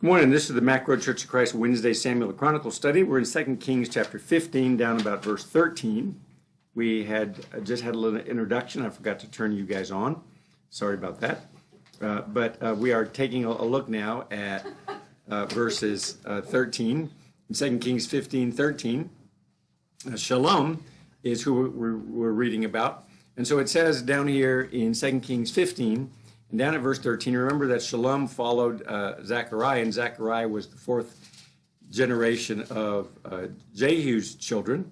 Good morning. This is the Mack Church of Christ Wednesday Samuel Chronicle study. We're in 2 Kings chapter 15, down about verse 13. We had just had a little introduction. I forgot to turn you guys on. Sorry about that. But we are taking a look now at verses 13. In 2 Kings 15, 13, Shalom is who we're reading about. And so it says down here in 2 Kings 15, and down at verse 13, remember that Shalom followed Zechariah, and Zechariah was the fourth generation of Jehu's children.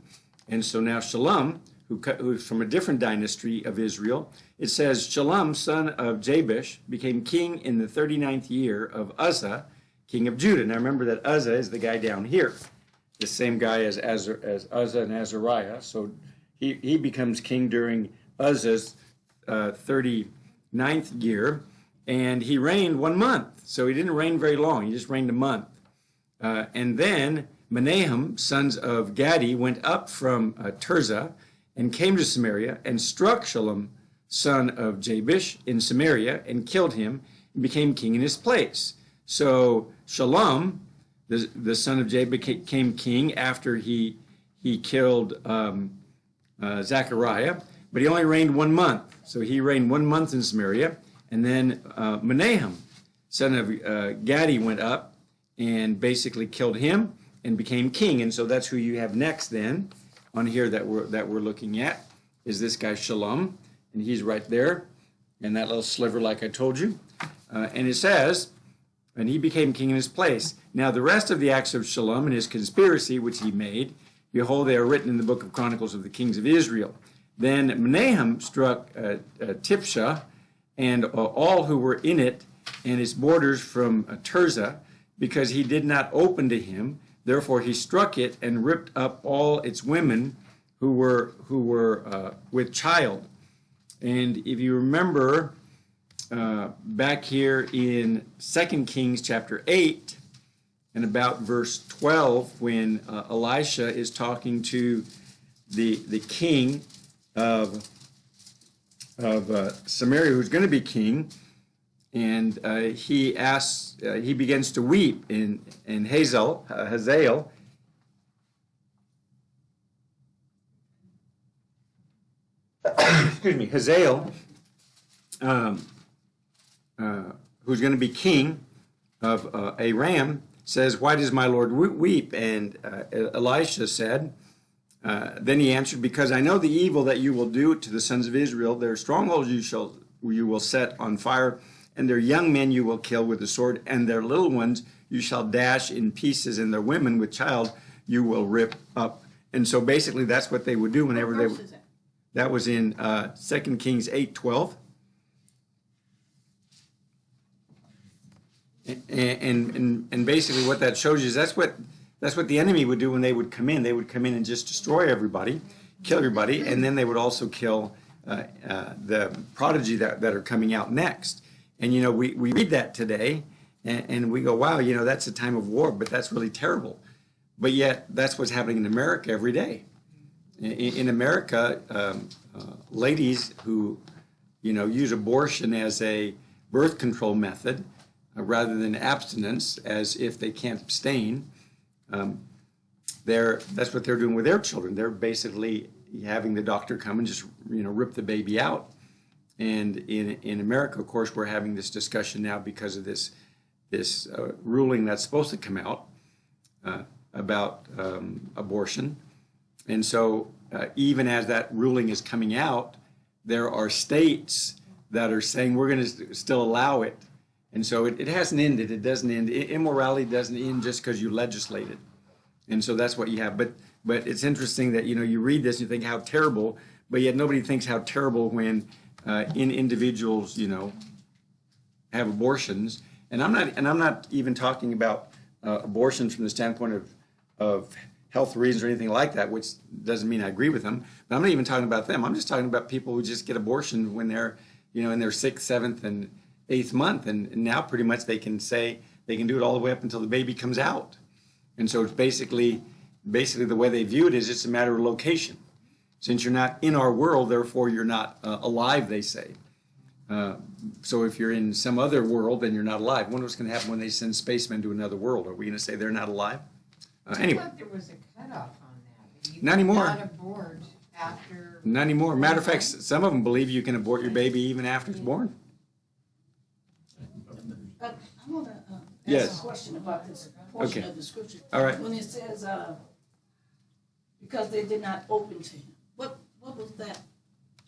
And so now Shalom, who's from a different dynasty of Israel, it says, Shalom, son of Jabesh, became king in the 39th year of Uzzah, king of Judah. Now remember that Uzzah is the guy down here, the same guy as Uzzah and Azariah. So he becomes king during Uzzah's 39th year, and he reigned 1 month. So he didn't reign very long. He just reigned a month. And then Menahem, sons of Gadi, went up from Tirzah and came to Samaria and struck Shalom, son of Jabesh, in Samaria and killed him and became king in his place. So Shalom, the son of Jabesh, became king after he killed Zechariah, but he only reigned 1 month. So he reigned 1 month in Samaria, and then Menahem, son of Gadi, went up and basically killed him and became king. And so that's who you have next then on here that we're looking at, is this guy Shalom, and he's right there in that little sliver like I told you. And it says, and he became king in his place. Now the rest of the acts of Shalom and his conspiracy which he made, behold, they are written in the book of Chronicles of the kings of Israel. Then Menahem struck Tipshah and all who were in it and its borders from Tirzah, because he did not open to him. Therefore he struck it and ripped up all its women who were with child. And if you remember back here in 2 Kings chapter 8 and about verse 12, when Elisha is talking to the king of Samaria, who's going to be king, and he begins to weep in Hazael, excuse me, Hazael, who's going to be king of Aram, says, "Why does my Lord weep?" And Elisha said, then he answered, "Because I know the evil that you will do to the sons of Israel. Their strongholds you will set on fire, and their young men you will kill with the sword, and their little ones you shall dash in pieces, and their women with child you will rip up." And so basically that's what they would do whenever they would. That was in 2 Kings 8:12. And basically what that shows you is that's what the enemy would do when they would come in. They would come in and just destroy everybody, kill everybody, and then they would also kill the prodigy that are coming out next. And, you know, we read that today, and we go, wow, you know, that's a time of war, but that's really terrible. But yet that's what's happening in America every day. In America, ladies who, you know, use abortion as a birth control method rather than abstinence, as if they can't abstain, that's what they're doing with their children. They're basically having the doctor come and just, you know, rip the baby out. And in America, of course, we're having this discussion now because of this ruling that's supposed to come out about abortion. And so even as that ruling is coming out, there are states that are saying we're going to still allow it. And so it hasn't ended. It doesn't end. Immorality doesn't end just because you legislate it. And so that's what you have. But it's interesting that, you know, you read this and you think how terrible, but yet nobody thinks how terrible when individuals, you know, have abortions. And I'm not even talking about abortions from the standpoint of health reasons or anything like that, which doesn't mean I agree with them. But I'm not even talking about them. I'm just talking about people who just get abortions when they're, you know, in their 6th, 7th, and 8th month, and now pretty much they can say they can do it all the way up until the baby comes out. And so it's basically the way they view it is it's a matter of location. Since you're not in our world, therefore you're not alive, they say. So if you're in some other world, then you're not alive. I wonder what's going to happen when they send spacemen to another world. Are we going to say they're not alive? Anyway. I thought there was a cutoff on that. You Not anymore. Not abort after. Not anymore. Matter of fact, some of them believe you can abort your baby even after it's born. I want to Yes. ask a question about this portion Okay. of the scripture. All right. When it says, because they did not open to him, what was that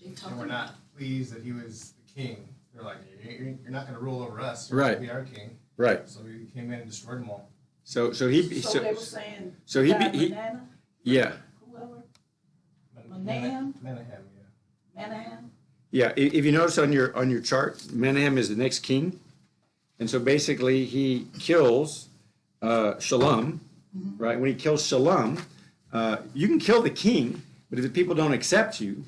they They talking were about? not pleased that he was the king. They're like, you're not going to rule over us. Right. You're going to be our king. Right. So he came in and destroyed them all. So they were saying, so he- Manana, yeah. whoever, Manahem? Menahem, yeah. Manahan? Yeah, if you notice on your chart, Menahem is the next king. And so basically he kills Shalom, right? When he kills Shalom, you can kill the king, but if the people don't accept you,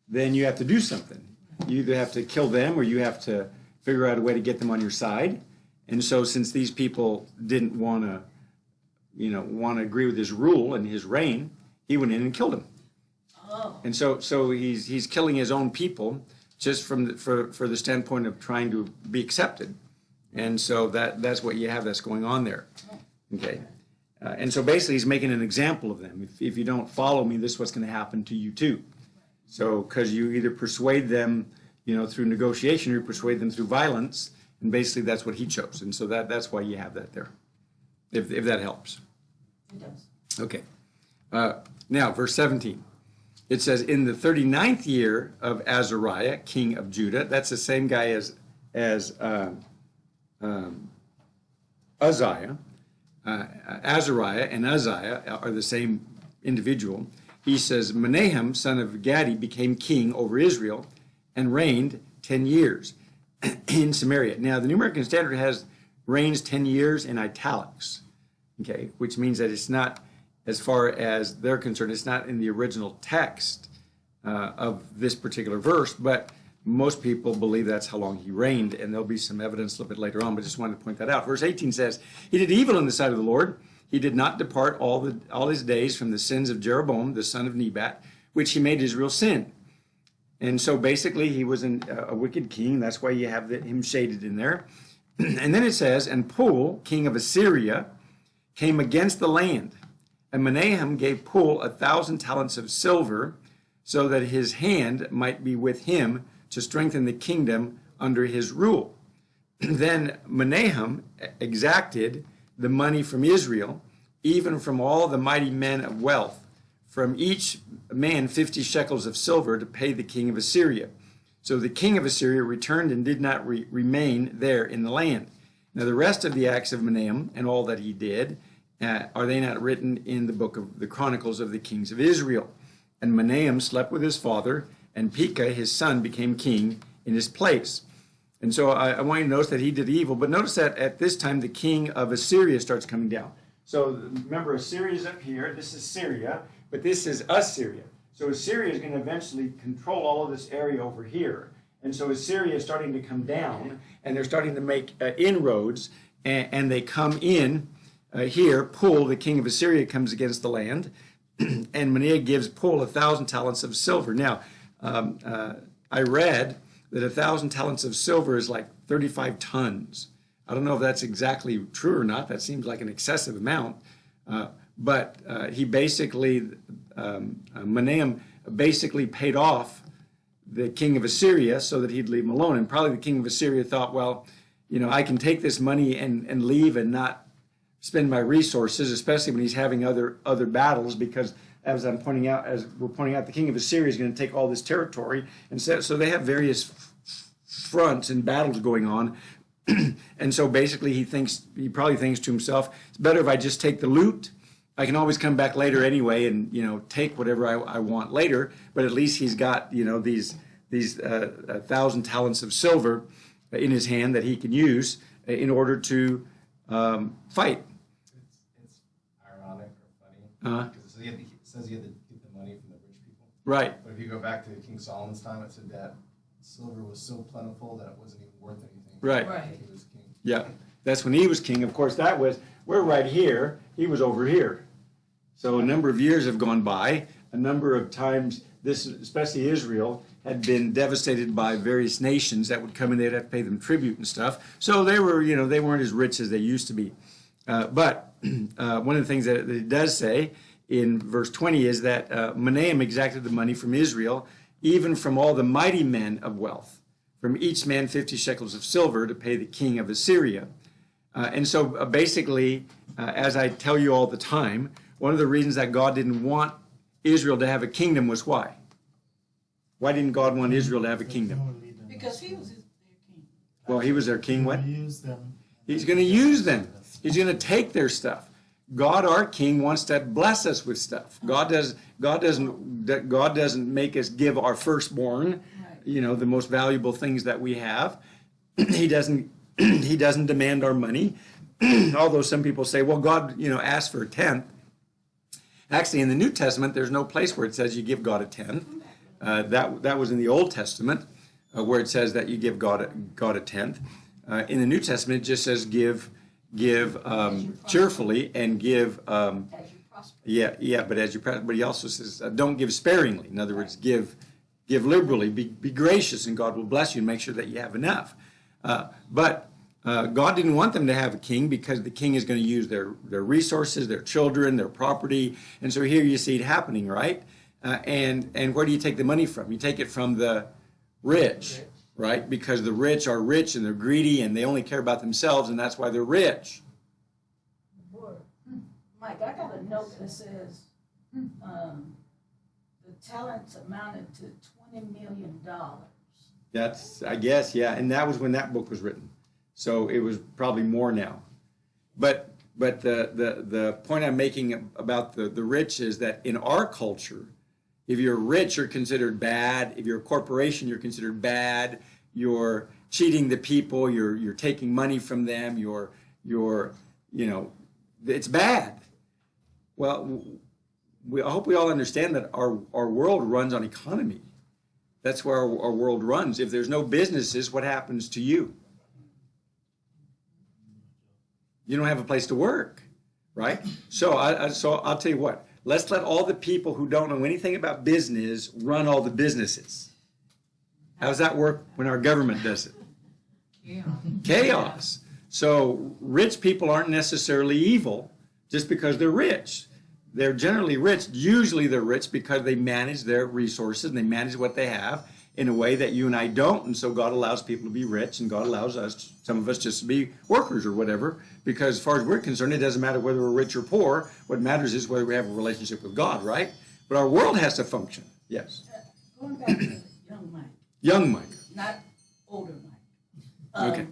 then you have to do something. You either have to kill them or you have to figure out a way to get them on your side. And so since these people didn't want to agree with his rule and his reign, he went in and killed them. Oh, And so he's killing his own people just for the standpoint of trying to be accepted. And so that's what you have that's going on there. Okay. And so basically he's making an example of them. If you don't follow me, this is what's going to happen to you too. So because you either persuade them, through negotiation, or you persuade them through violence, and basically that's what he chose. And so that's why you have that there, if that helps. it does. Okay. Now, verse 17. It says, in the 39th year of Azariah, king of Judah, that's the same guy as Uzziah. Azariah and Uzziah are the same individual. He says, Menahem, son of Gadi, became king over Israel and reigned 10 years in Samaria. Now, the New American Standard has reigns 10 years in italics, okay, which means that it's not, as far as they're concerned, it's not in the original text of this particular verse, but most people believe that's how long he reigned, and there'll be some evidence a little bit later on, but just wanted to point that out. Verse 18 says, he did evil in the sight of the Lord. He did not depart all his days from the sins of Jeroboam, the son of Nebat, which he made Israel sin. And so basically he was a wicked king. That's why you have him shaded in there. And then it says, and Pul, king of Assyria, came against the land. And Menahem gave Pul 1,000 talents of silver, so that his hand might be with him to strengthen the kingdom under his rule. Then Menahem exacted the money from Israel, even from all the mighty men of wealth, from each man 50 shekels of silver to pay the king of Assyria. So the king of Assyria returned and did not remain there in the land. Now the rest of the acts of Menahem and all that he did, are they not written in the book of the Chronicles of the kings of Israel? And Menahem slept with his father, and Pekah, his son, became king in his place. And so I want you to notice that he did evil, but notice that at this time the king of Assyria starts coming down. So remember, Assyria is up here, this is Syria, but this is Assyria. So Assyria is going to eventually control all of this area over here. And so Assyria is starting to come down, and they're starting to make inroads, and they come in here. Pul, the king of Assyria, comes against the land, and Menahem gives Pul 1,000 talents of silver. Now, I read that 1,000 talents of silver is like 35 tons. I don't know if that's exactly true or not. That seems like an excessive amount. But he basically, Menahem basically paid off the king of Assyria so that he'd leave him alone. And probably the king of Assyria thought, well, I can take this money and leave and not spend my resources, especially when he's having other battles, because as we're pointing out, the king of Assyria is going to take all this territory, and so they have various fronts and battles going on. And so basically he probably thinks to himself, it's better if I just take the loot. I can always come back later anyway and take whatever I want later, but at least he's got these 1,000 talents of silver in his hand that he can use in order to fight. It's ironic or funny. Because it says he had to get the money from the rich people. Right. But if you go back to King Solomon's time, it said that silver was so plentiful that it wasn't even worth anything. Right. Right. He was king. Yeah, that's when he was king. Of course, we're right here. He was over here. So a number of years have gone by. a number of times, this, especially Israel, had been devastated by various nations that would come in, they'd have to pay them tribute and stuff. So they were, they weren't as rich as they used to be. But one of the things that it does say in verse 20 is that Manahem exacted the money from Israel, even from all the mighty men of wealth, from each man 50 shekels of silver to pay the king of Assyria. And so basically, as I tell you all the time, one of the reasons that God didn't want Israel to have a kingdom was why? Why didn't God want Israel to have a kingdom? Because he was their king. Well, he was their king. What? Use them. He's going to use them. He's going to take their stuff. God, our King, wants to bless us with stuff. God doesn't make us give our firstborn, the most valuable things that we have. He doesn't demand our money. Although some people say, well, God, asked for a tenth. Actually, in the New Testament, there's no place where it says you give God a tenth. That was in the Old Testament, where it says that you give God a tenth. In the New Testament, it just says give cheerfully and give. As you prosper. Yeah, but as you prosper. But he also says don't give sparingly. In other words, give liberally. Be gracious, and God will bless you and make sure that you have enough. But God didn't want them to have a king because the king is going to use their resources, their children, their property, and so here you see it happening, right? And where do you take the money from? You take it from the rich, right? Because the rich are rich and they're greedy and they only care about themselves, and that's why they're rich. Mike, I got a note that says the talents amounted to $20 million. That's, I guess, yeah, and that was when that book was written. So it was probably more now. But the point I'm making about the rich is that in our culture, if you're rich, you're considered bad. If you're a corporation, you're considered bad. You're cheating the people. You're taking money from them. It's bad. Well, I hope we all understand that our world runs on economy. That's where our world runs. If there's no businesses, what happens to you? You don't have a place to work, right? So I'll tell you what. Let's let all the people who don't know anything about business run all the businesses. How does that work when our government does it? Chaos. So rich people aren't necessarily evil just because they're rich. They're generally rich. Usually they're rich because they manage their resources and they manage what they have in a way that you and I don't. And so God allows people to be rich, and God allows us, some of us, just to be workers or whatever. Because as far as we're concerned, it doesn't matter whether we're rich or poor. What matters is whether we have a relationship with God, right? But our world has to function. Yes. Going back to young Mike. Young Mike. Not older Mike. Okay.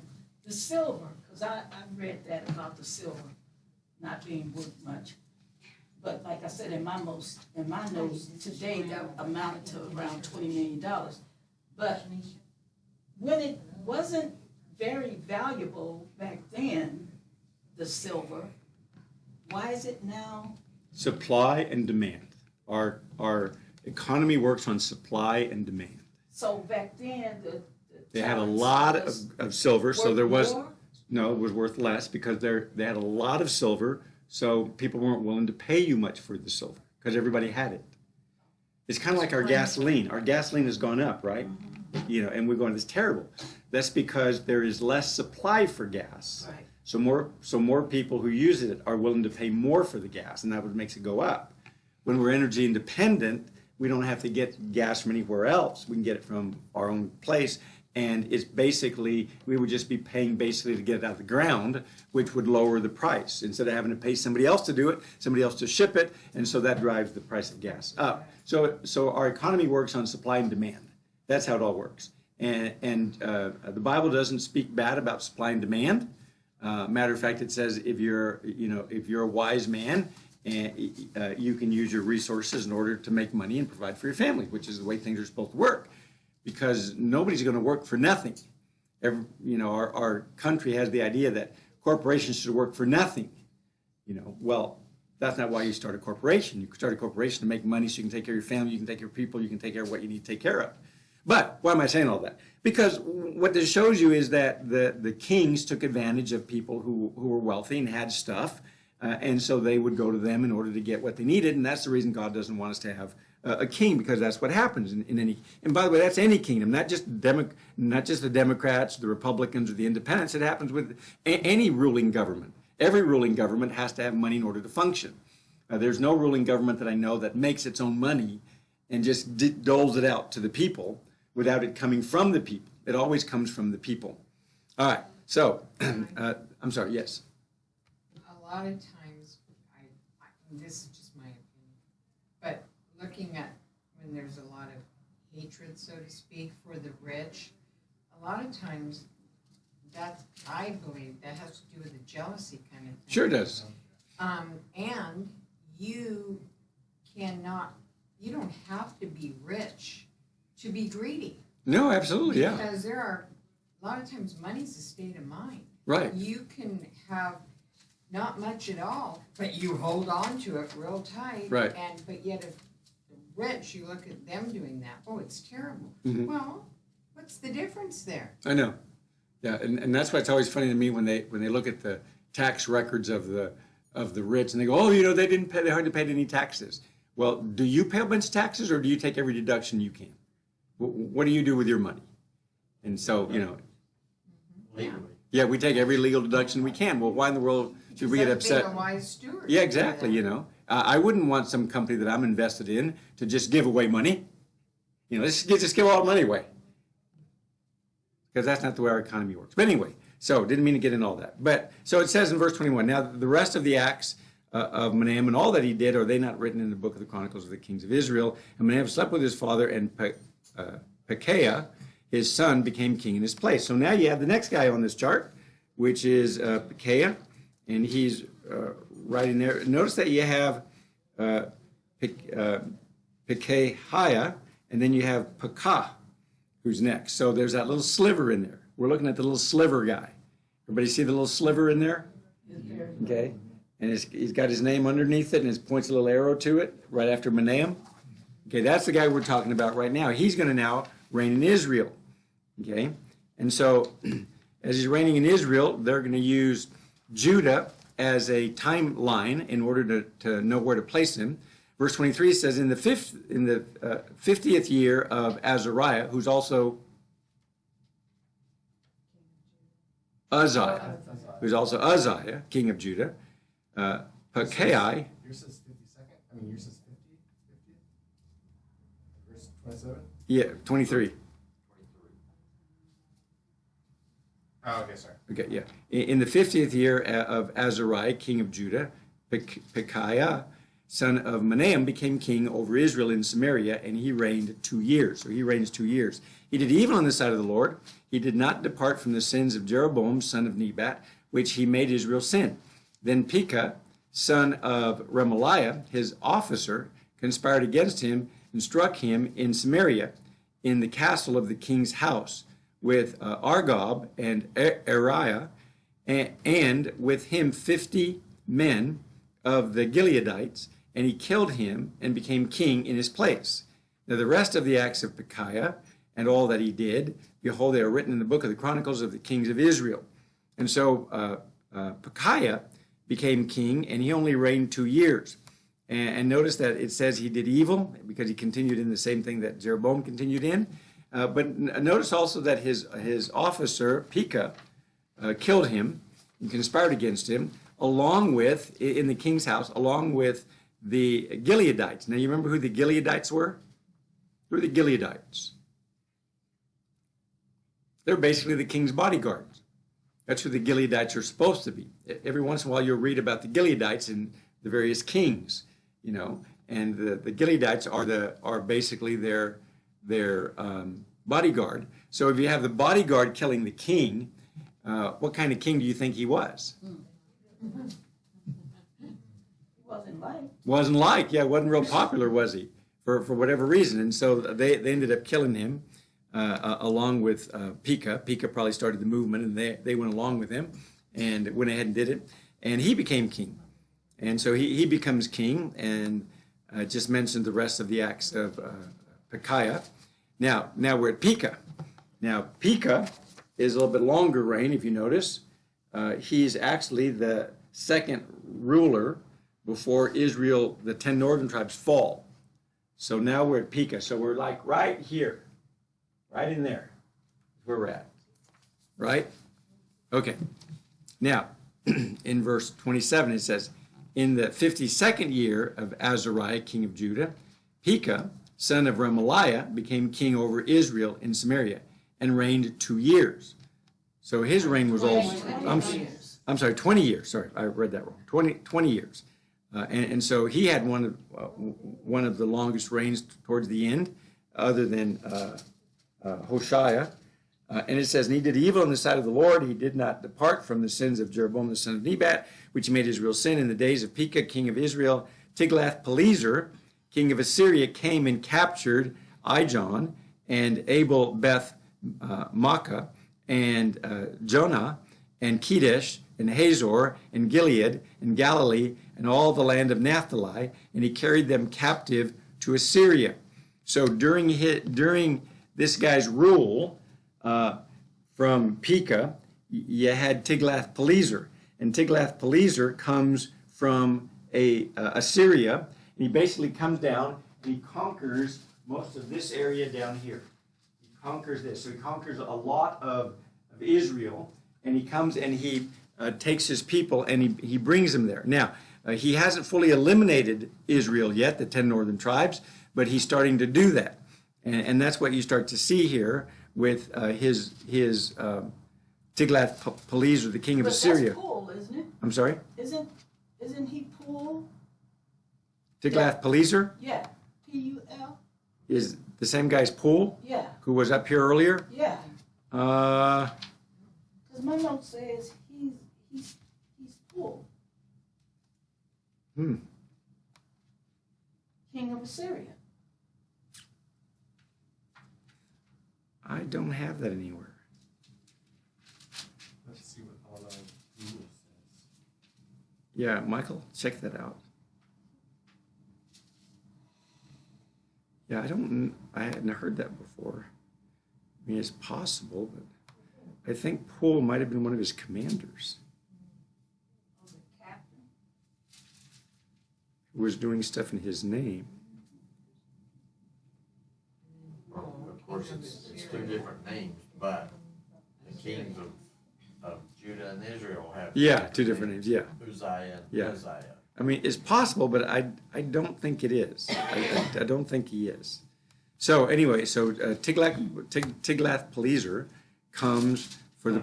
The silver, because I read that about the silver not being worth much. But like I said, in my notes today, that amounted to around $20 million. But when it wasn't very valuable back then, the silver, why is it now? Supply and demand. Our economy works on supply and demand. So back then, they had a lot of silver, so there was more? no, it was worth less because they had a lot of silver, so people weren't willing to pay you much for the silver because everybody had it. It's kind of like our gasoline. Our gasoline has gone up, right? And we're going, it's terrible. That's because there is less supply for gas. Right. So more people who use it are willing to pay more for the gas, and that what makes it go up. When we're energy independent, we don't have to get gas from anywhere else. We can get it from our own place, and it's basically, we would just be paying basically to get it out of the ground, which would lower the price. Instead of having to pay somebody else to do it, somebody else to ship it, and so that drives the price of gas up. So our economy works on supply and demand. That's how it all works. And the Bible doesn't speak bad about supply and demand. Matter of fact, it says if you're a wise man, and you can use your resources in order to make money and provide for your family, which is the way things are supposed to work. Because nobody's going to work for nothing. Our country has the idea that corporations should work for nothing. Well, that's not why you start a corporation. You start a corporation to make money so you can take care of your family, you can take care of people, you can take care of what you need to take care of. But why am I saying all that? Because what this shows you is that the kings took advantage of people who were wealthy and had stuff, and so they would go to them in order to get what they needed, and that's the reason God doesn't want us to have a king, because that's what happens in any. And by the way, that's any kingdom, not just the Democrats, the Republicans, or the Independents. It happens with any ruling government. Every ruling government has to have money in order to function. There's no ruling government that I know that makes its own money and just doles it out to the people without it coming from the people. It always comes from the people. All right. So, I'm sorry. Yes. A lot of times, this is just my opinion, but looking at when there's a lot of hatred, so to speak, for the rich, a lot of times that, I believe, that has to do with the jealousy kind of thing. Sure does. And you don't have to be rich to be greedy. No, absolutely, yeah. Because there are, a lot of times, money's a state of mind. Right. You can have not much at all, but you hold on to it real tight. Right. But yet if the rich, you look at them doing that, oh, it's terrible. Mm-hmm. Well, what's the difference there? I know. Yeah, and that's why it's always funny to me when they look at the tax records of the rich and they go, oh, they hardly paid any taxes. Well, do you pay a bunch of taxes, or do you take every deduction you can? What do you do with your money? And so, Legally. yeah, we take every legal deduction we can. Well, why in the world should we get upset? Being a wise steward. Yeah, exactly. I wouldn't want some company that I'm invested in to just give away money. Let's just give all the money away, because that's not the way our economy works. But anyway, so didn't mean to get into all that. But so it says in verse 21, now the rest of the acts of Menahem and all that he did, are they not written in the book of the Chronicles of the Kings of Israel? And Menahem slept with his father, and Pekahiah, his son, became king in his place. So now you have the next guy on this chart, which is Pekahiah, and he's right in there. Notice that you have Pekahiah, and then you have Pekah, who's next. So there's that little sliver in there. We're looking at the little sliver guy. Everybody see the little sliver in there? Okay. And he's got his name underneath it, and it points a little arrow to it right after Menahem. Okay, that's the guy we're talking about right now. He's going to now reign in Israel. Okay, and so as he's reigning in Israel, they're going to use Judah as a timeline in order to know where to place him. Verse 23 says, in the 50th year of Azariah, who's also Uzziah, king of Judah, Pekahiah. Yours says 52nd? Yours says 50? 50? Verse 27? Yeah, 23. Oh, okay, sorry. Okay, yeah. In the 50th year of Azariah, king of Judah, Pekahiah, son of Menahem, became king over Israel in Samaria, and he reigned 2 years. So he reigns 2 years. He did evil on the sight of the Lord. He did not depart from the sins of Jeroboam, son of Nebat, which he made Israel sin. Then Pekah, son of Remaliah, his officer, conspired against him and struck him in Samaria, in the castle of the king's house, with Argob and Ariah, and with him 50 men of the Gileadites, and he killed him and became king in his place. Now the rest of the acts of Pekahiah and all that he did, behold, they are written in the book of the Chronicles of the Kings of Israel. And so Pekahiah became king, and he only reigned 2 years. And notice that it says he did evil because he continued in the same thing that Jeroboam continued in. But notice also that his officer, Pekah, killed him and conspired against him, along with, in the king's house, along with the Gileadites. Now, you remember who the Gileadites were? Who are the Gileadites? They're basically the king's bodyguards. That's who the Gileadites are supposed to be. Every once in a while, you'll read about the Gileadites in the various kings, and the Gileadites are basically their bodyguard. So if you have the bodyguard killing the king, what kind of king do you think he was? Wasn't liked. Yeah, wasn't real popular, was he? For whatever reason. And so they ended up killing him along with Pekah. Pekah probably started the movement, and they went along with him and went ahead and did it. And he became king. And so he becomes king, and just mentioned the rest of the acts of Pekahiah. Now we're at Pekah. Now Pekah is a little bit longer reign, if you notice. He's actually the second ruler before Israel, the 10 northern tribes fall. So now we're at Pekah. So we're like right here, right in there, where we're at, right? Okay. Now, in verse 27, it says, in the 52nd year of Azariah, king of Judah, Pekah, son of Remaliah, became king over Israel in Samaria and reigned 2 years. So his reign was all, I'm sorry, 20 years. Sorry, I read that wrong. 20 years. And so he had one of the longest reigns towards the end, other than Hoshea. And it says, and he did evil in the sight of the Lord. He did not depart from the sins of Jeroboam the son of Nebat, which he made Israel sin in the days of Pekah, king of Israel. Tiglath-Pileser, king of Assyria, came and captured Ijon and Abel Beth Makkah and Jonah and Kedesh and Hazor and Gilead and Galilee and all the land of Naphtali, and he carried them captive to Assyria. So during this guy's rule from Pekah, you had Tiglath-Pileser, and Tiglath-Pileser comes from Assyria, and he basically comes down and he conquers most of this area down here. He conquers this, so he conquers a lot of Israel, and he comes and he takes his people and he brings them there. Now, he hasn't fully eliminated Israel yet, the 10 northern tribes, but he's starting to do that. And that's what you start to see here with his Tiglath-Pileser, the king of Assyria. That's Pul, isn't it? I'm sorry? Isn't he Pul? Tiglath-Pileser? Yeah. P-U-L? Is the same guy's Pul? Yeah. Who was up here earlier? Yeah. Uh, Because my note says he's Pul. King of Assyria. I don't have that anywhere. Let's see what all of Google says. Yeah, Michael, check that out. Yeah, I hadn't heard that before. I mean, it's possible, but I think Pul might have been one of his commanders who was doing stuff in his name. Well, of course, it's two different names, but the kings of Judah and Israel have. Yeah, two different names, yeah. Uzziah and Yeah. Josiah. I mean, it's possible, but I don't think it is. I don't think he is. So anyway, so Tiglath-Pileser comes for the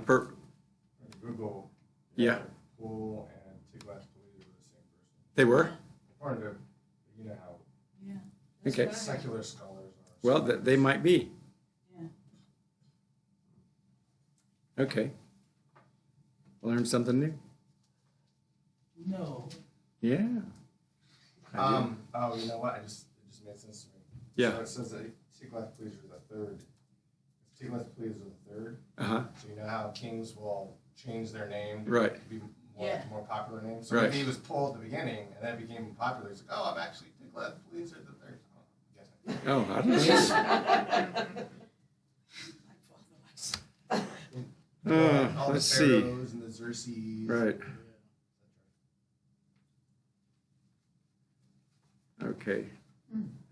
Google. Yeah. Pul and Tiglath-Pileser were the same person. They were? According to, you know how Yeah. Okay. secular scholars are. Well, they might be. Yeah. Okay. Learned something new? No. Yeah. Oh, you know what? It just made sense to me. Yeah. So it says that Tiglath-Pileser is the third. Tiglath-Pileser is the third. Uh-huh. So you know how kings will change their name to Right. be Yeah. more popular names? So Right. maybe he was Pul at the beginning, and then it became popular. He's like, oh, I'm actually Tiglath-Pileser the third. Oh, I don't know. All Let's the see. pharaohs and the Xerxes. Right. Okay.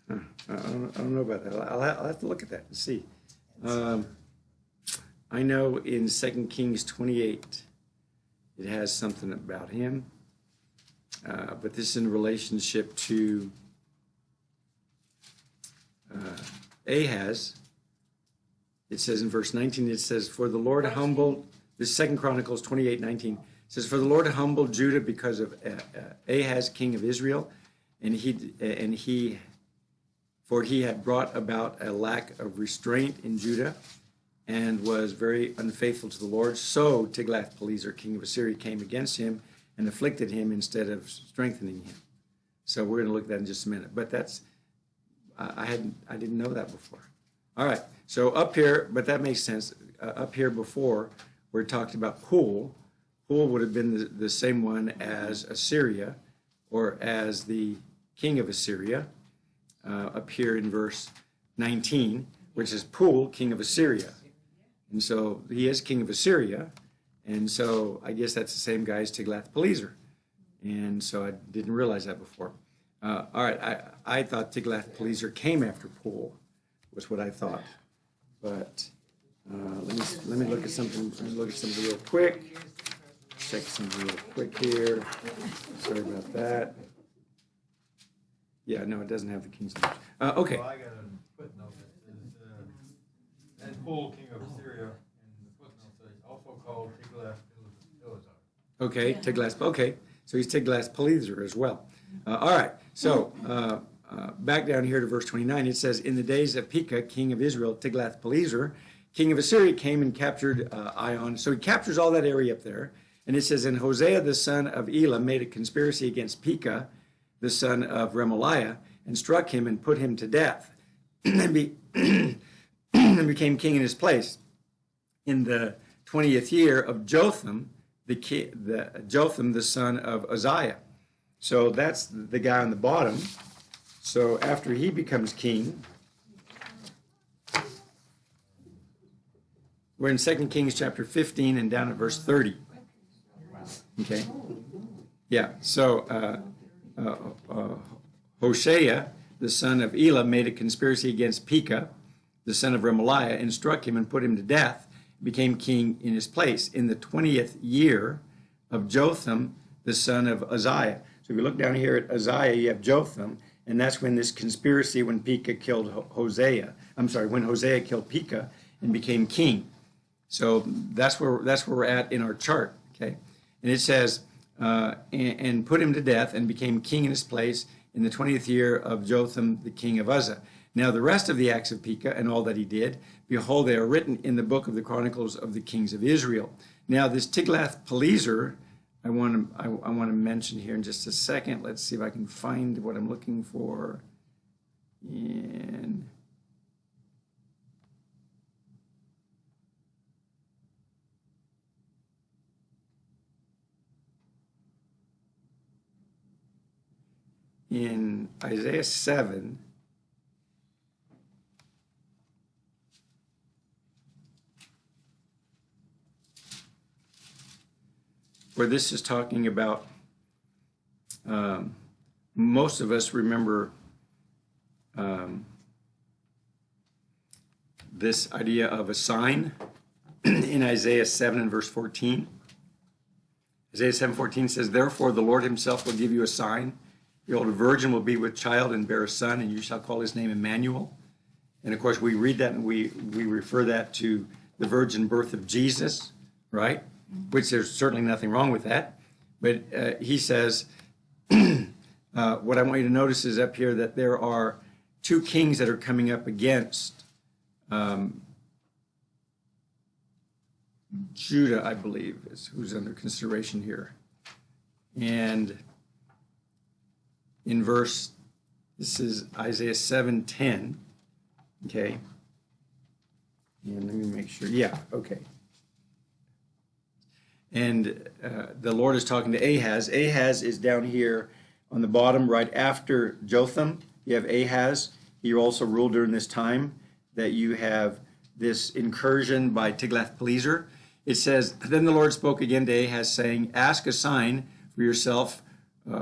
Huh. I don't know about that. I'll have to look at that and see. I know in 2 Kings 28, it has something about him, but this is in relationship to Ahaz. It says in verse 19, it says, for the Lord humbled, this 2 Chronicles 28:19, it says, for the Lord humbled Judah because of Ahaz, king of Israel, for he had brought about a lack of restraint in Judah and was very unfaithful to the Lord. So Tiglath-Pileser, king of Assyria, came against him and afflicted him instead of strengthening him. So we're going to look at that in just a minute. But that's, I didn't know that before. All right, so up here, but that makes sense. Up here before, we're talking about Pul. Pul would have been the same one as Assyria, or as the king of Assyria, up here in verse 19, which is Pul, king of Assyria. And so he is king of Assyria, and so I guess that's the same guy as Tiglath-Pileser. And so I didn't realize that before. All right, I thought Tiglath-Pileser came after Pul, was what I thought. But let me look at something. Let me look at something real quick. Check something real quick here. Sorry about that. Yeah, no, it doesn't have the king's name. Okay. Well, I got a footnote that says, and Pul, king of Assyria, and the footnote says, also called Tiglath-Pileser. Okay, Tiglath. Okay, so he's Tiglath-Pileser as well. All right. So back down here to verse 29, it says, "In the days of Pekah, king of Israel, Tiglath-Pileser, king of Assyria, came and captured Ion." So he captures all that area up there. And it says, "And Hosea the son of Elah made a conspiracy against Pekah, the son of Remaliah, and struck him and put him to death, and became king in his place. In the 20th year of Jotham, the son of Uzziah." So that's the guy on the bottom. So after he becomes king, we're in 2 Kings chapter 15 and down at verse 30. Okay? Yeah, so Hoshea, the son of Elah, made a conspiracy against Pekah, the son of Remaliah, and struck him and put him to death, became king in his place in the 20th year of Jotham, the son of Uzziah. So if you look down here at Uzziah, you have Jotham, and that's when this conspiracy, when Pekah killed Hosea. I'm sorry, when Hosea killed Pekah and became king. So that's where we're at in our chart. Okay, and it says, and put him to death and became king in his place in the 20th year of Jotham, the king of Uzzah. Now the rest of the acts of Pekah and all that he did, behold, they are written in the book of the Chronicles of the kings of Israel. Now this Tiglath-Pileser, I want to mention here in just a second. Let's see if I can find what I'm looking for. In Isaiah 7, where this is talking about, most of us remember this idea of a sign in Isaiah 7 and verse 14. Isaiah 7:14 says, "Therefore the Lord himself will give you a sign. Behold, a virgin will be with child and bear a son, and you shall call his name Emmanuel." And of course, we read that and we refer that to the virgin birth of Jesus, right? Which there's certainly nothing wrong with that. But he says, what I want you to notice is up here that there are two kings that are coming up against Judah, I believe, is who's under consideration here. And in this is Isaiah 7:10, okay? And let me make sure, yeah, okay. And the Lord is talking to Ahaz. Ahaz is down here on the bottom right after Jotham. You have Ahaz. He also ruled during this time that you have this incursion by Tiglath-Pileser. It says, "Then the Lord spoke again to Ahaz, saying, Ask a sign for yourself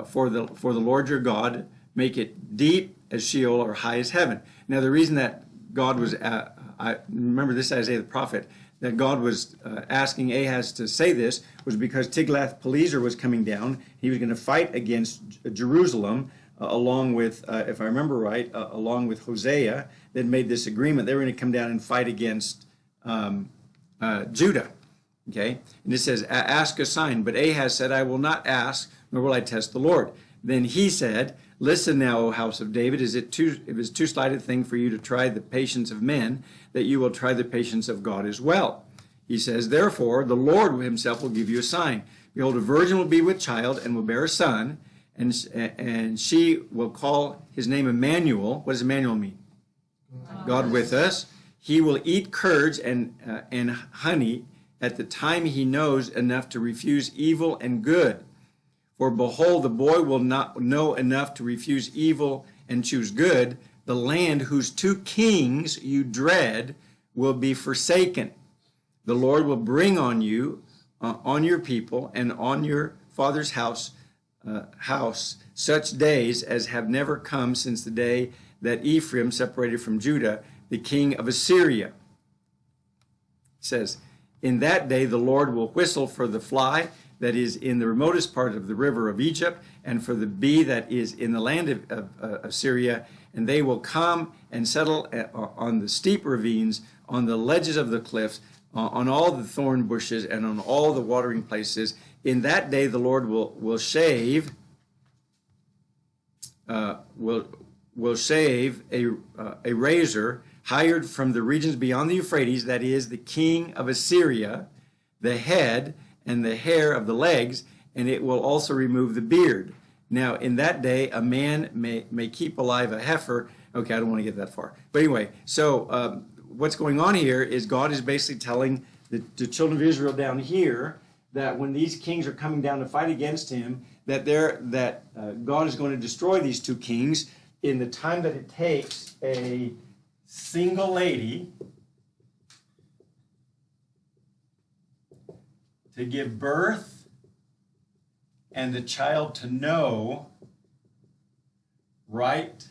for the Lord your God. Make it deep as Sheol or high as heaven." Now the reason that God was, I remember this Isaiah the prophet, that God was asking Ahaz to say this was because Tiglath-Pileser was coming down. He was going to fight against Jerusalem along with, if I remember right, along with Hosea. They'd made this agreement. They were going to come down and fight against Judah. Okay, and it says, "Ask a sign." But Ahaz said, "I will not ask, nor will I test the Lord." Then he said, "Listen now, O house of David, if it's too slight a thing for you to try the patience of men, that you will try the patience of God as well." He says, "Therefore, the Lord himself will give you a sign. Behold, a virgin will be with child and will bear a son, and she will call his name Emmanuel." What does Emmanuel mean? God with us. "He will eat curds and honey at the time he knows enough to refuse evil and good. For behold, the boy will not know enough to refuse evil and choose good. The land whose two kings you dread will be forsaken. The Lord will bring on you, on your people, and on your father's house house such days as have never come since the day that Ephraim separated from Judah, the king of Assyria. It says, in that day the Lord will whistle for the fly that is in the remotest part of the river of Egypt, and for the bee that is in the land of Syria, and they will come and settle on the steep ravines, on the ledges of the cliffs, on all the thorn bushes, and on all the watering places. In that day the Lord will shave a razor hired from the regions beyond the Euphrates, that is the king of Assyria, the head and the hair of the legs, and it will also remove the beard. Now, in that day, a man may keep alive a heifer. Okay, I don't want to get that far. But anyway, so what's going on here is God is basically telling the children of Israel down here that when these kings are coming down to fight against him, that God is going to destroy these two kings in the time that it takes a single lady to give birth and the child to know right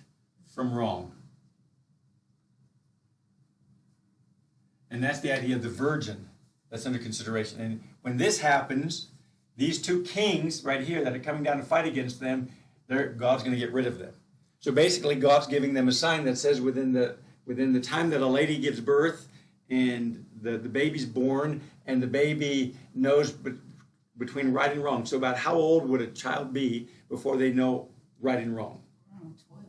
from wrong. And that's the idea of the virgin that's under consideration. And when this happens, these two kings right here that are coming down to fight against them, God's going to get rid of them. So basically, God's giving them a sign that says within the time that a lady gives birth and the baby's born and the baby knows between right and wrong. So about how old would a child be before they know right and wrong? 12.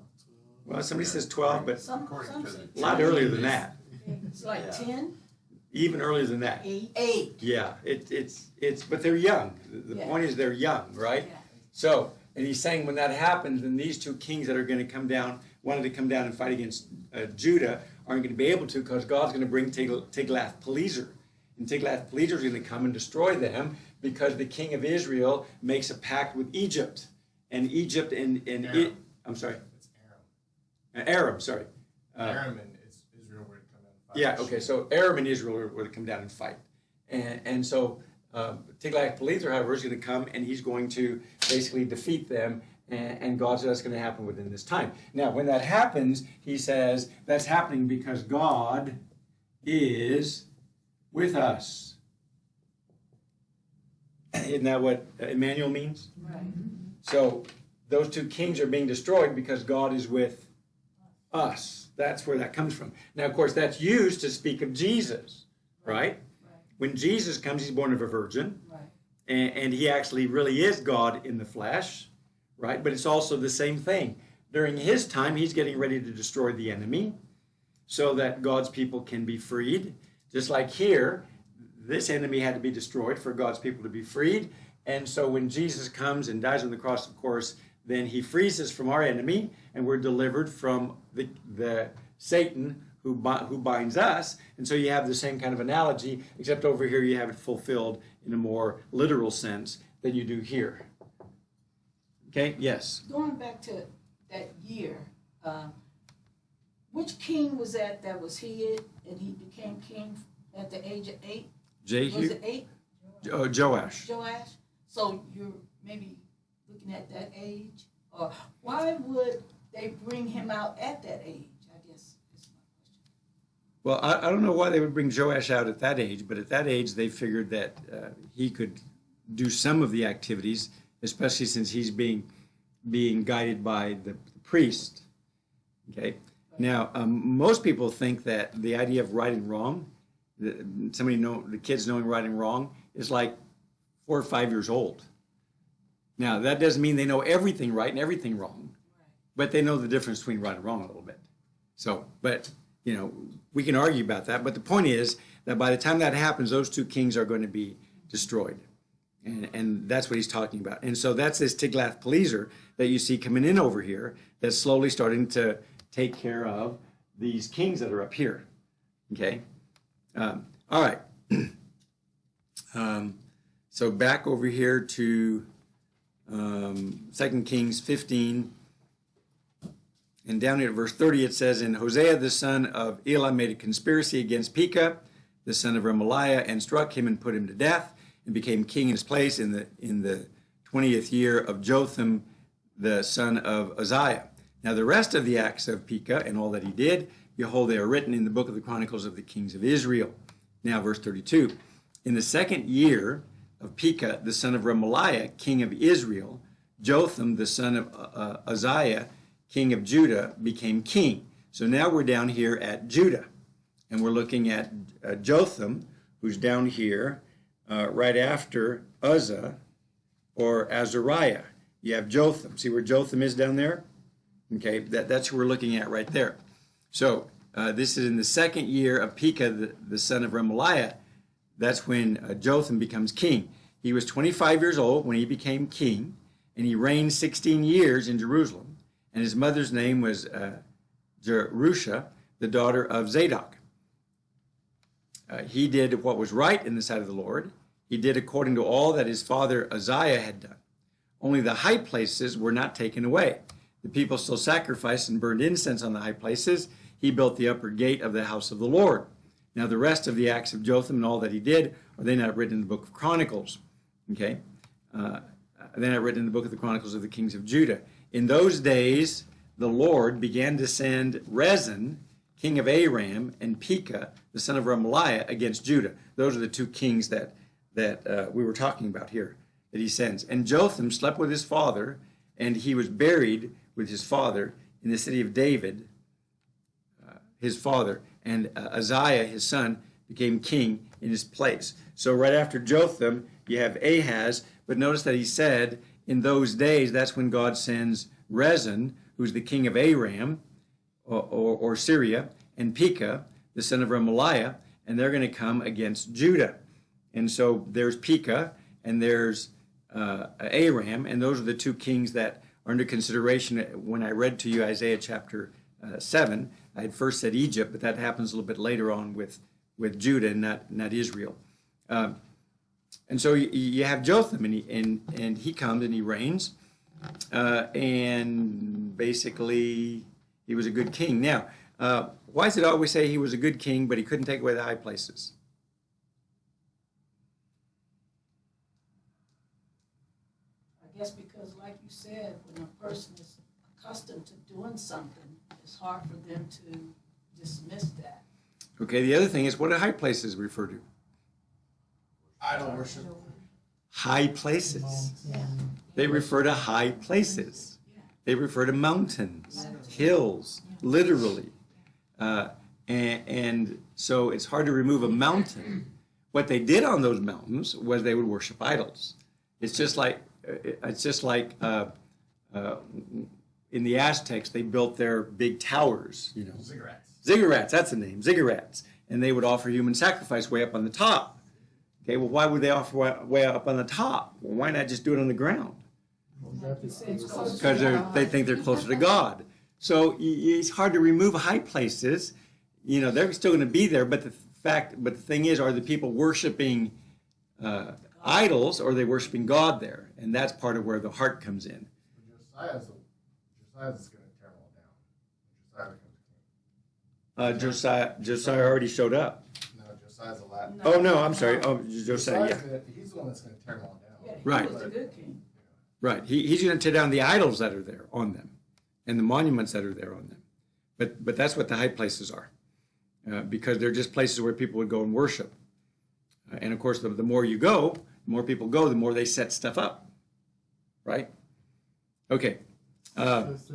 Well, somebody says 12, but Some a lot earlier than that. It's like 10, Even earlier than that. 8. Yeah, but they're young. The Yeah. point is they're young, right? Yeah. So, and he's saying when that happens, then these two kings that are going to come down, wanted to come down and fight against Judah, aren't going to be able to, because God's going to bring Tiglath-Pileser. And Tiglath-Pileser is going to come and destroy them because the king of Israel makes a pact with Egypt. And Egypt I'm sorry. It's Aram. Aram, sorry. Aram and Israel were to come in and fight. Yeah, okay, so Aram and Israel were to come down and fight. And so Tiglath-Pileser, however, is going to come and he's going to basically defeat them, and God says that's going to happen within this time. Now, when that happens, he says that's happening because God is with us. Isn't that what Emmanuel means? Right. So those two kings are being destroyed because God is with us. That's where that comes from. Now, of course, that's used to speak of Jesus, right? Right. When Jesus comes, he's born of a virgin, Right. and he actually really is God in the flesh, right? But it's also the same thing. During his time, he's getting ready to destroy the enemy so that God's people can be freed. Just like here, this enemy had to be destroyed for God's people to be freed. And so when Jesus comes and dies on the cross, of course, then he frees us from our enemy, and we're delivered from the Satan who binds us. And so you have the same kind of analogy, except over here you have it fulfilled in a more literal sense than you do here. Okay, yes. Going back to that year, which king was that was hid and he became king at the age of 8? Was Jehu, it 8? Joash. Joash? So you're maybe looking at that age? Or why would they bring him out at that age, I guess is my question. Well, I don't know why they would bring Joash out at that age, but at that age they figured that he could do some of the activities, especially since he's being guided by the priest. Okay. Now, most people think that the idea of right and wrong, the kids knowing right and wrong, is like 4 or 5 years old. Now, that doesn't mean they know everything right and everything wrong, but they know the difference between right and wrong a little bit. So, but, we can argue about that. But the point is that by the time that happens, those two kings are going to be destroyed. And that's what he's talking about. And so that's this Tiglath-Pileser that you see coming in over here that's slowly starting to take care of these kings that are up here. Okay? All right. So back over here to 2 Kings 15. And down here at verse 30 it says, and Hosea the son of Elah made a conspiracy against Pekah, the son of Remaliah, and struck him and put him to death, and became king in his place in the 20th year of Jotham, the son of Uzziah. Now the rest of the acts of Pekah and all that he did, behold, they are written in the book of the Chronicles of the Kings of Israel. Now verse 32. In the 2nd year of Pekah, the son of Remaliah, king of Israel, Jotham, the son of Uzziah, king of Judah, became king. So now we're down here at Judah, and we're looking at Jotham, who's down here right after Uzzah or Azariah. You have Jotham. See where Jotham is down there? Okay, that's who we're looking at right there. So this is in the 2nd year of Pekah, the son of Remaliah. That's when Jotham becomes king. He was 25 years old when he became king, and he reigned 16 years in Jerusalem. And his mother's name was Jerusha, the daughter of Zadok. He did what was right in the sight of the Lord. He did according to all that his father Uzziah had done. Only the high places were not taken away. The people still sacrificed and burned incense on the high places. He built the upper gate of the house of the Lord. Now the rest of the acts of Jotham and all that he did, are they not written in the book of Chronicles? Okay? They're not written in the book of the Chronicles of the Kings of Judah. In those days, the Lord began to send Rezin, king of Aram, and Pekah, the son of Remaliah, against Judah. Those are the two kings that we were talking about here, that he sends. And Jotham slept with his father, and he was buried with his father in the city of David, his father. And Uzziah, his son, became king in his place. So right after Jotham, you have Ahaz, but notice that he said, in those days, that's when God sends Rezin, who's the king of Aram, or Syria, and Pekah, the son of Remaliah, and they're going to come against Judah. And so there's Pekah, and there's Aram, and those are the two kings that are under consideration. When I read to you Isaiah chapter 7, I had first said Egypt, but that happens a little bit later on with Judah and not Israel. And so you have Jotham, and he comes and he reigns, and basically he was a good king. Now, why does it always say he was a good king, but he couldn't take away the high places? I guess because, like you said, when a person is accustomed to doing something, it's hard for them to dismiss that. Okay, the other thing is, what do high places refer to? Idol worship. High places. Yeah. They refer to high places. They refer to mountains, hills, literally. And so it's hard to remove a mountain. What they did on those mountains was they would worship idols. It's just like in the Aztecs, they built their big towers, you know. Ziggurats, that's the name, ziggurats. And they would offer human sacrifice way up on the top. Okay, well, why would they offer way up on the top? Well, why not just do it on the ground? Because they think they're closer to God. So it's hard to remove high places. You know, they're still going to be there, but the thing is, are the people worshiping idols, or are they worshiping God there? And that's part of where the heart comes in. Josiah's going to tear them all down. Josiah already showed up. No, Josiah's a lot. Oh, no, I'm sorry. Oh, Josiah, yeah. He's the one that's going to tear them all down. Yeah, he Right. was a good king. Right. He's going to tear down the idols that are there on them and the monuments that are there on them. But that's what the high places are, because they're just places where people would go and worship. And, of course, the more you go, the more people go, the more they set stuff up. Right? Okay. With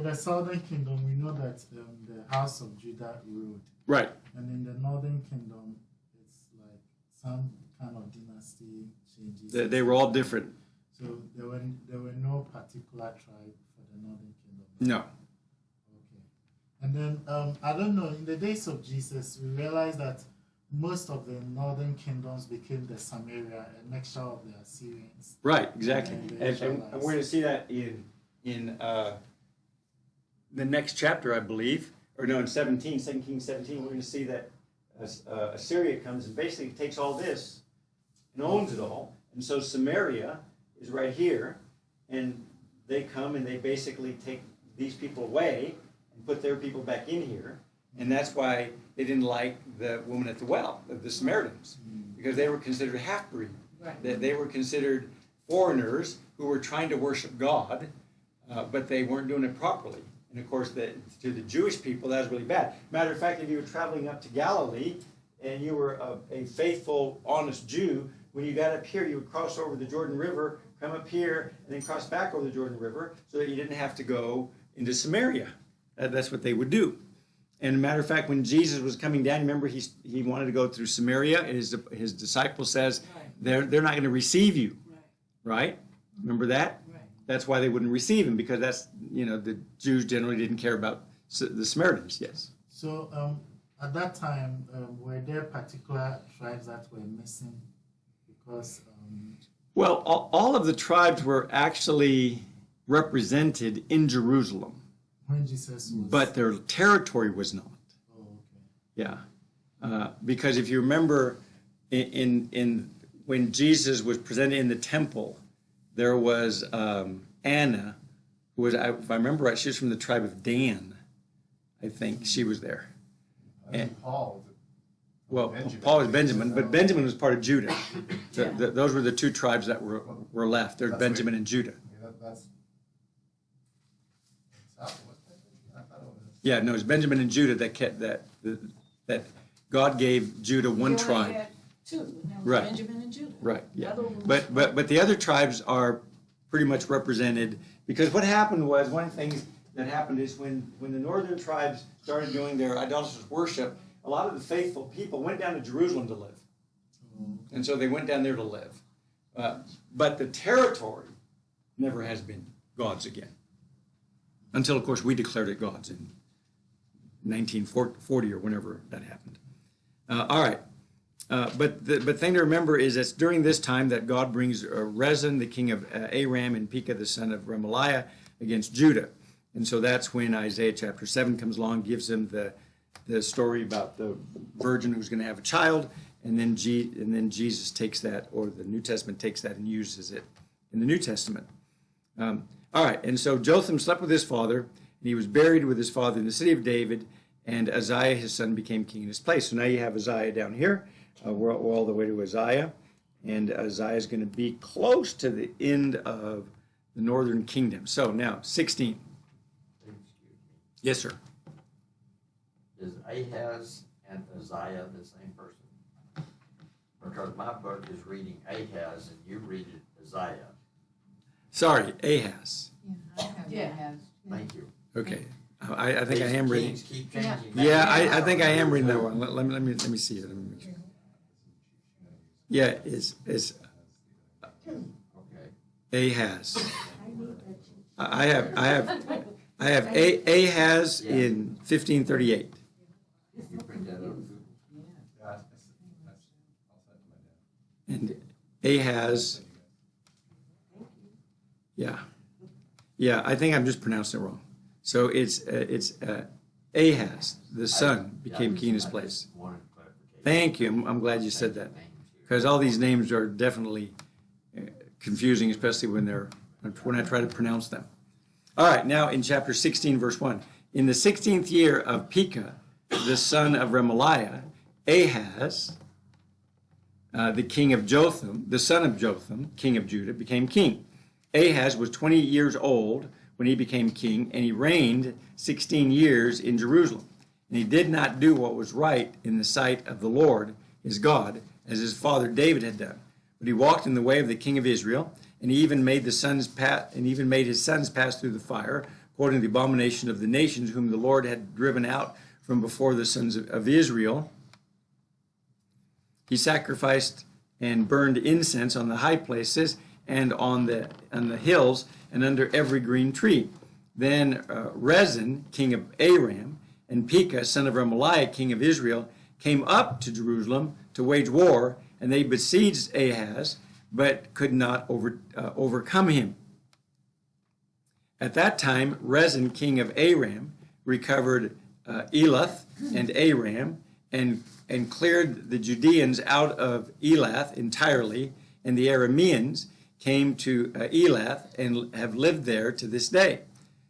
the southern kingdom, we know that the house of Judah ruled. Right. And in the northern kingdom, it's like some kind of dynasty changes. They were all different. So there were no particular tribe for the northern kingdom. No. Okay. And then I don't know. In the days of Jesus, we realized that most of the northern kingdoms became the Samaria, a mixture of the Assyrians. Right. Exactly. And And we're going to see that in the next chapter, I believe, or no, in 2 Kings 17, we're going to see that Assyria comes and basically takes all this and owns it all. And so Samaria is right here, and they come and they basically take these people away and put their people back in here. And that's why they didn't like the woman at the well, the Samaritans, because they were considered half-breed. Right. They were considered foreigners who were trying to worship God, but they weren't doing it properly. And of course, to the Jewish people, that was really bad. Matter of fact, if you were traveling up to Galilee and you were a faithful, honest Jew, when you got up here, you would cross over the Jordan River, come up here, and then cross back over the Jordan River so that you didn't have to go into Samaria. That's what they would do. And matter of fact, when Jesus was coming down, remember he wanted to go through Samaria, and his disciple says, they're not going to receive you, right? Remember that? Right. That's why they wouldn't receive him, because that's, the Jews generally didn't care about the Samaritans, yes. So at that time, were there particular tribes that were missing? Because Well, all of the tribes were actually represented in Jerusalem, when Jesus was, but their territory was not. oh, okay. Yeah, because if you remember, in when Jesus was presented in the temple, there was Anna, who was, if I remember right, she was from the tribe of Dan. I think she was there. And Paul. Well, Benjamin. Paul was Benjamin, but Benjamin was part of Judah. Those were the two tribes that were left. There's That's Benjamin right. and Judah. Yeah, that's. Southwest, I thought it was. Yeah, no, it's Benjamin and Judah that God gave Judah one You only tribe. had two, and that was Right. Benjamin and Judah. Right, yeah. The other one was- But the other tribes are pretty much represented, because what happened was, one of the things that happened is when the northern tribes started doing their idolatrous worship, a lot of the faithful people went down to Jerusalem to live. And so they went down there to live. But the territory never has been God's again. Until, of course, we declared it God's in 1940 or whenever that happened. All right. But the thing to remember is that during this time that God brings Rezin, the king of Aram, and Pekah, the son of Remaliah, against Judah. And so that's when Isaiah chapter 7 comes along, gives him the story about the virgin who's going to have a child, and then Jesus takes that, or the New Testament takes that and uses it in the New Testament. All right, and so Jotham slept with his father, and he was buried with his father in the city of David, and Uzziah, his son, became king in his place. So now you have Uzziah down here. We're all the way to Uzziah, and Uzziah is going to be close to the end of the northern kingdom. So now, 16. Excuse me. Yes, sir. Is Ahaz and Uzziah the same person? Because my book is reading Ahaz and you read it Uzziah. Sorry, Ahaz. Yeah, I have Yeah. it as. Thank you. Okay. I think I am These reading. kings keep changing. Yeah, I think I am reading that one. Let me see it. Let me make sure. Yeah, it's Okay. Ahaz. I have Ahaz in 1538. You print that up. Yeah, I'll send it to my dad. And Ahaz, yeah, I think I'm just pronouncing it wrong. So it's Ahaz, the son, became king in his place. Wanted clarification. Thank you. I'm glad you said that, because all these names are definitely confusing, especially when I try to pronounce them. All right, now in chapter 16, verse 1. In the 16th year of Pekah, the son of Remaliah, Ahaz, the king of Jotham, the son of Jotham, king of Judah, became king. Ahaz was 20 years old when he became king, and he reigned 16 years in Jerusalem. And he did not do what was right in the sight of the Lord, his God, as his father David had done. But he walked in the way of the king of Israel, and he even made his sons pass through the fire, according to the abomination of the nations whom the Lord had driven out from before the sons of Israel. He sacrificed and burned incense on the high places and on the hills and under every green tree. Then Rezin, king of Aram, and Pekah, son of Remaliah, king of Israel, came up to Jerusalem to wage war, and they besieged Ahaz, but could not overcome him. At that time, Rezin, king of Aram, recovered Elath and Aram, and cleared the Judeans out of Elath entirely, and the Arameans came to Elath and have lived there to this day.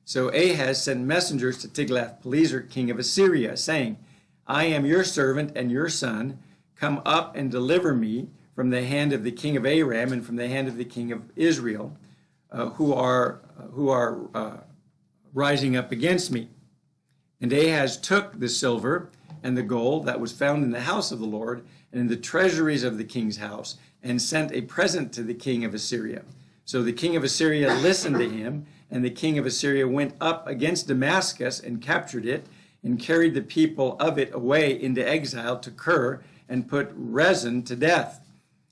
So Ahaz sent messengers to Tiglath-Pileser, king of Assyria, saying, I am your servant and your son. Come up and deliver me from the hand of the king of Aram and from the hand of the king of Israel, who are rising up against me. And Ahaz took the silver and the gold that was found in the house of the Lord and in the treasuries of the king's house, and sent a present to the king of Assyria. So the king of Assyria listened to him, and the king of Assyria went up against Damascus and captured it, and carried the people of it away into exile to Kir, and put Rezin to death.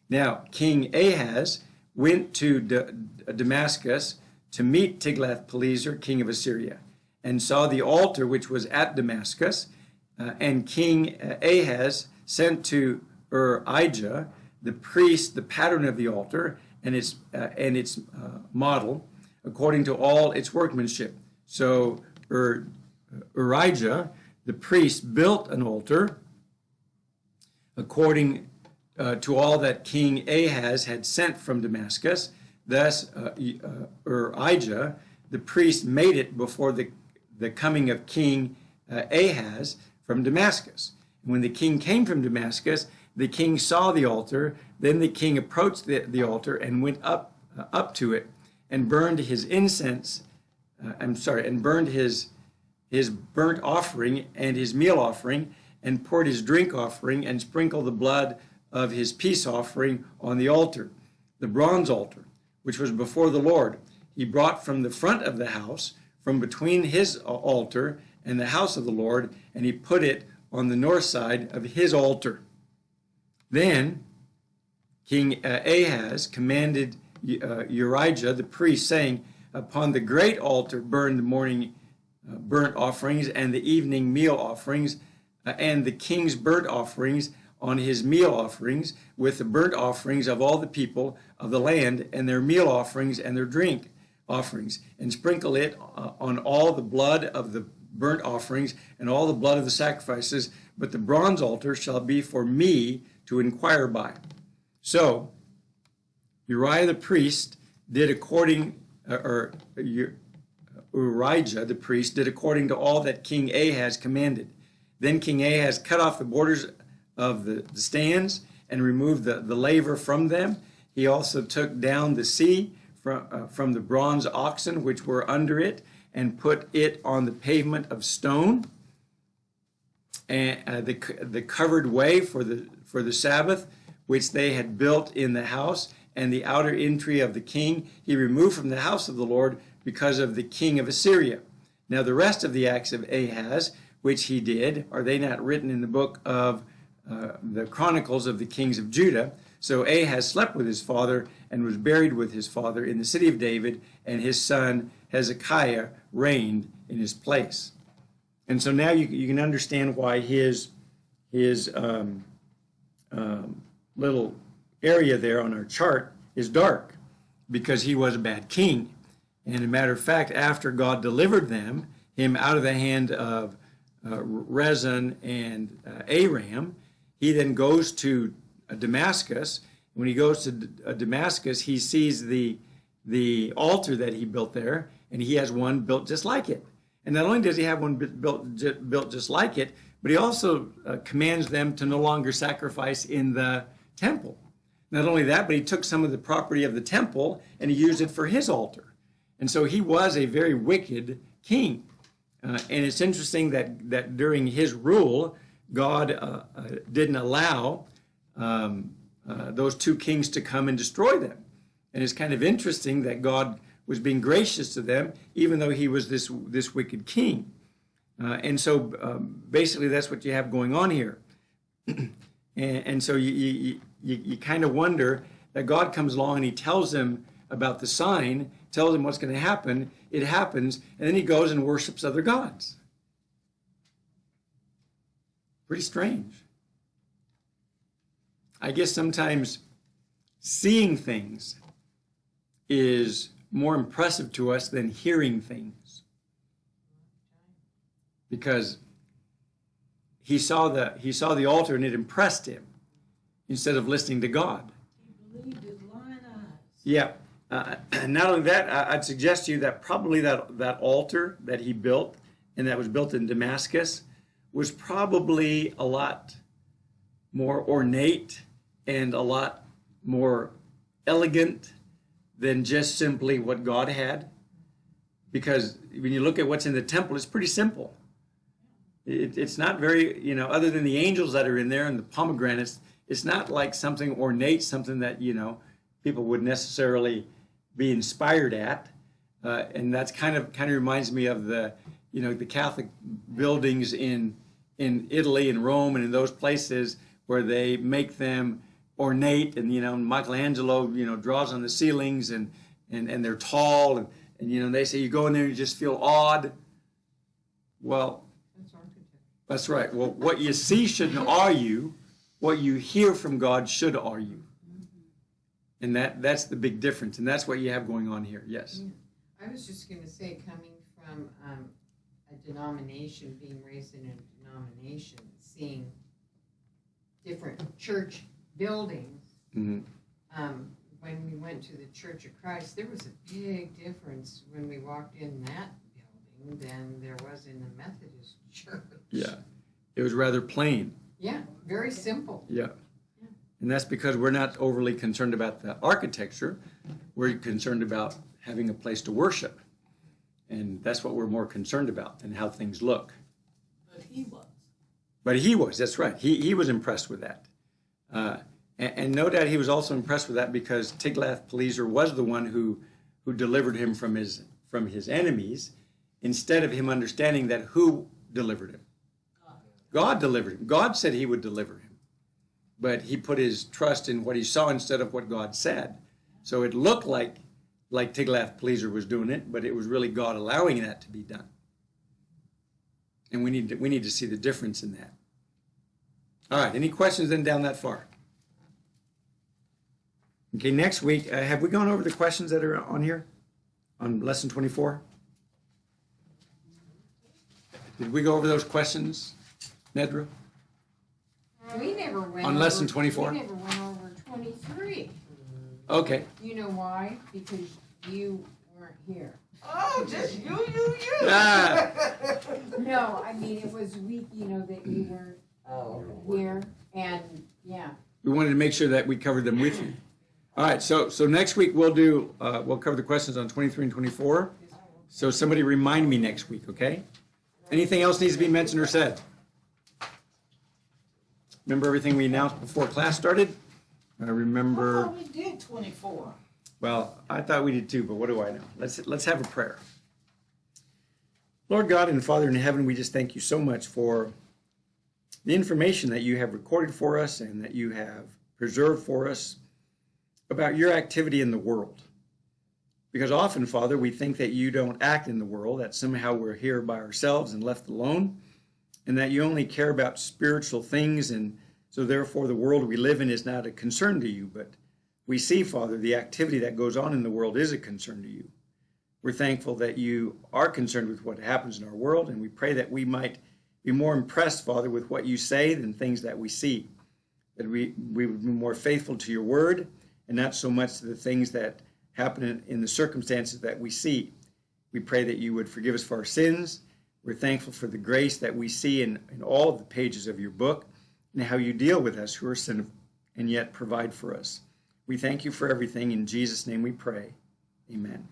Now King Ahaz went to Damascus to meet Tiglath-Pileser, king of Assyria, and saw the altar which was at Damascus. And King Ahaz sent to Urijah, the priest, the pattern of the altar and its model, according to all its workmanship. So Urijah, the priest, built an altar according to all that King Ahaz had sent from Damascus. Thus Urijah, the priest, made it before the coming of King Ahaz from Damascus. And when the king came from Damascus, the king saw the altar. Then the king approached the altar and went up to it, and burned his incense. And burned his burnt offering and his meal offering, and poured his drink offering, and sprinkled the blood of his peace offering on the altar, the bronze altar, which was before the Lord. He brought from the front of the house, from between his altar and the house of the Lord, and he put it on the north side of his altar. Then King Ahaz commanded Urijah the priest, saying, upon the great altar burn the morning burnt offerings and the evening meal offerings, and the king's burnt offerings on his meal offerings, with the burnt offerings of all the people of the land, and their meal offerings and their drink offerings, and sprinkle it on all the blood of the burnt offerings and all the blood of the sacrifices, but the bronze altar shall be for me to inquire by. So Uriah the priest did according, Urijah the priest did according to all that King Ahaz commanded. Then King Ahaz cut off the borders of the stands and removed the laver from them. He also took down the sea from the bronze oxen which were under it, and put it on the pavement of stone, and the covered way for the Sabbath, which they had built in the house, and the outer entry of the king he removed from the house of the Lord because of the king of Assyria. Now the rest of the acts of Ahaz, which he did, are they not written in the book of the Chronicles of the kings of Judah? So Ahaz slept with his father and was buried with his father in the city of David, and his son Hezekiah reigned in his place. And so now you can understand why his little area there on our chart is dark, because he was a bad king. And as a matter of fact, after God delivered him out of the hand of Rezin and Aram, he then goes to Damascus. When he goes to Damascus, he sees the altar that he built there, and he has one built just like it. And not only does he have one built just like it, but he also commands them to no longer sacrifice in the temple. Not only that, but he took some of the property of the temple and he used it for his altar. And so he was a very wicked king. And it's interesting that during his rule, God didn't allow those two kings to come and destroy them. And it's kind of interesting that God was being gracious to them, even though he was this wicked king. And so basically that's what you have going on here. and so you kind of wonder that God comes along and he tells them about the sign, tells them what's going to happen, it happens, and then he goes and worships other gods. Pretty strange. I guess sometimes seeing things is more impressive to us than hearing things, because he saw the altar and it impressed him instead of listening to God. He believed his blind eyes. Yeah. Not only that, I'd suggest to you that probably that altar that he built and that was built in Damascus was probably a lot more ornate and a lot more elegant than just simply what God had. Because when you look at what's in the temple, it's pretty simple. It's not very, you know, other than the angels that are in there and the pomegranates, it's not like something ornate, something that, you know, people would necessarily be inspired at. And that's kind of reminds me of the, you know, the Catholic buildings in Italy and Rome and in those places where they make them ornate, and, you know, Michelangelo, you know, draws on the ceilings, and they're tall, and you know, they say you go in there and you just feel awed. Well, that's right. Well, what you see shouldn't awe you. What you hear from God should awe you. And that's the big difference. And that's what you have going on here. Yes. Yeah. I was just going to say, coming from a denomination, being raised in a denomination, seeing different church buildings, Mm-hmm. when we went to the Church of Christ, there was a big difference when we walked in that building than there was in the Methodist church. Yeah. It was rather plain. Yeah, very simple. Yeah. And that's because we're not overly concerned about the architecture. We're concerned about having a place to worship. And that's what we're more concerned about than how things look. But he was, that's right. He was impressed with that. And no doubt he was also impressed with that because Tiglath-Pileser was the one who delivered him from his enemies, instead of him understanding that who delivered him. God delivered him. God said he would deliver him. But he put his trust in what he saw instead of what God said. So it looked like Tiglath-Pileser was doing it, but it was really God allowing that to be done. And we need to see the difference in that. All right, any questions then down that far? Okay, next week, have we gone over the questions that are on here? On lesson 24? Did we go over those questions, Nedra? We never went On lesson 24? We never went over 23. Okay. You know why? Because you weren't here. Oh, just you. Ah, No, I mean, it was weak, you know, that you weren't here, and, yeah. we wanted to make sure that we covered them with you. All right, so next week we'll cover the questions on 23 and 24. So somebody remind me next week, okay? Anything else needs to be mentioned or said? Remember everything we announced before class started? I remember. Oh, we did 24. Well, I thought we did too, but what do I know? Let's have a prayer. Lord God and Father in heaven, we just thank you so much for the information that you have recorded for us and that you have preserved for us about your activity in the world. Because often, Father, we think that you don't act in the world, that somehow we're here by ourselves and left alone, and that you only care about spiritual things, and so therefore the world we live in is not a concern to you. But we see, Father, the activity that goes on in the world is a concern to you. We're thankful that you are concerned with what happens in our world, and we pray that we might be more impressed, Father, with what you say than things that we see, that we would be more faithful to your word and not so much to the things that happen in the circumstances that we see. We pray that you would forgive us for our sins. We're thankful for the grace that we see in all of the pages of your book and how you deal with us who are sinful and yet provide for us. We thank you for everything. In Jesus' name we pray. Amen.